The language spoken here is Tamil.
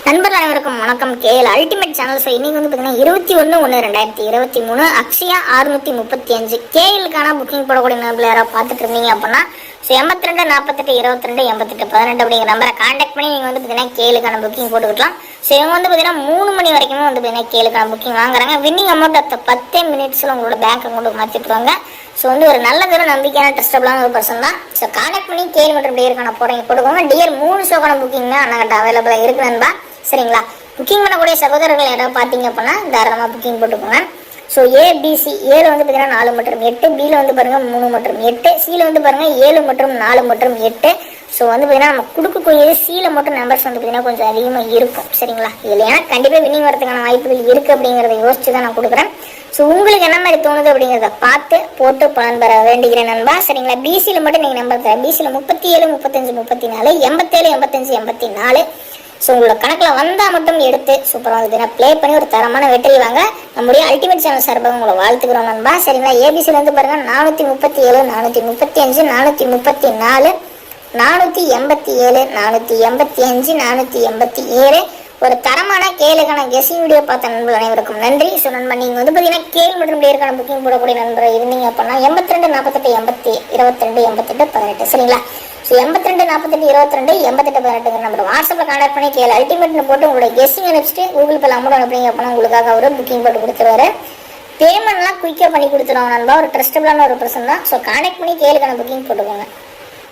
நண்பர்கள் அனைவருக்கும் வணக்கம். KL ultimate channel. ஸோ இன்னைக்கு வந்து பார்த்தீங்கன்னா 21/1/2023 அக்ஷயா 635 கேஎலுக்கான புக்கிங் போடக்கூடிய நம்பர் யாராவது பார்த்துட்டு இருந்தீங்க அப்படின்னா 82 48 22 88 18 அப்படிங்கிற நம்பரை கான்டாக்ட் பண்ணி நீங்கள் வந்து பார்த்தீங்கன்னா கேஎலுக்கான புக்கிங் போட்டுக்கலாம். ஸோ இவங்க வந்து பார்த்தீங்கன்னா 3 மணி வரைக்குமே வந்து பார்த்தீங்கன்னா கேஎலுக்கான புக்கிங் வாங்குறாங்க. வின்னிங் அமௌண்ட் 10 மினிட்ஸில் உங்களோட பேங்க் அக்கௌண்ட்டுக்கு மாற்றிட்டுருவாங்க. ஸோ வந்து ஒரு நல்ல நம்பிக்கையான ட்ரஸ்டபிளான ஒரு பர்சன் தான். ஸோ கான்டாக்ட் பண்ணி கேஎல் மற்றும் டியருக்கான போட்டுக்கோங்க. டியர் 3 ஷோக்கான புக்கிங் தான் அண்ணாக்கிட்ட அவைலபிளாக இருக்கு நண்பா. சரிங்களா? புக்கிங் பண்ணக்கூடிய சகோதரர்கள் யாராவது பார்த்தீங்க அப்படின்னா தாராளமாக புக்கிங் போட்டுக்கோங்க. ஸோ ஏபிசி ஏல வந்து பார்த்தீங்கன்னா 4 மற்றும் 8, பியில் வந்து பாருங்கள் 3 மற்றும் 8, சியில் வந்து பாருங்கள் 7 மற்றும் 4 மற்றும் 8. ஸோ வந்து பார்த்தீங்கன்னா நம்ம கொடுக்கக்கூடியது சியில் மட்டும் நம்பர்ஸ் வந்து பார்த்தீங்கன்னா கொஞ்சம் அதிகமாக இருக்கும். சரிங்களா? இதில் ஏன்னா கண்டிப்பாக வின்னிங் வரதுக்கான வாய்ப்புகள் இருக்குது அப்படிங்கிறத யோசிச்சு தான் நான் கொடுக்குறேன். ஸோ உங்களுக்கு என்ன மாதிரி தோணுது அப்படிங்கிறத பார்த்து போட்டு பலன் பெற வேண்டிக்கிறேன் நண்பா. சரிங்களா? பிசியில் மட்டும் நீங்கள் நம்பர் தரேன். பிசியில் 37 35 34 87 85 84. ஸோ உங்களோட கணக்கில் வந்தால் மட்டும் எடுத்து சூப்பராக வந்து ப்ளே பண்ணி ஒரு தரமான வெற்றி வாங்க நம்முடைய அல்டிமேட் சேனல் சார்பாக உங்களை வாழ்த்துக்கிறோம் நண்பா. சரிங்களா? ஏபிசியில் வந்து பாருங்கள் 437 435 434 487 485 487. ஒரு தரமான கேளுக்கான கெஸிங் வீடியோ பார்த்த நண்பர்கள் அனைவருக்கும் நன்றி. ஸோ நண்பா நீங்கள் வந்து பார்த்தீங்கன்னா கேள் மற்றும் பிளேயருக்கான புக்கிங் போடக்கூடிய நண்பர்கள் இருந்தீங்க அப்படின்னா 82 48 80 22 88 18. சரிங்களா? ஸோ 82 48 22 88 18 நம்பர் வாட்ஸ்அப்பில் கான்டாக்ட் பண்ணி கேள் அல்டிமேட்னு போட்டு உங்களோட கெஸிங் அனுப்பிச்சிட்டு கூகுள் பேல அமௌண்ட் அனுப்புறீங்க அப்படின்னா உங்களுக்காக அவர் புக்கிங் போட்டு கொடுத்துருவாரு. பேமெண்ட்லாம் குயிக்காக பண்ணி கொடுத்துருவாங்க நண்பா. ஒரு ட்ரஸ்டபிளான ஒரு பர்சன் தான். ஸோ கான்டாக்ட் பண்ணி கேளுக்கான புக்கிங் போட்டுக்கோங்க.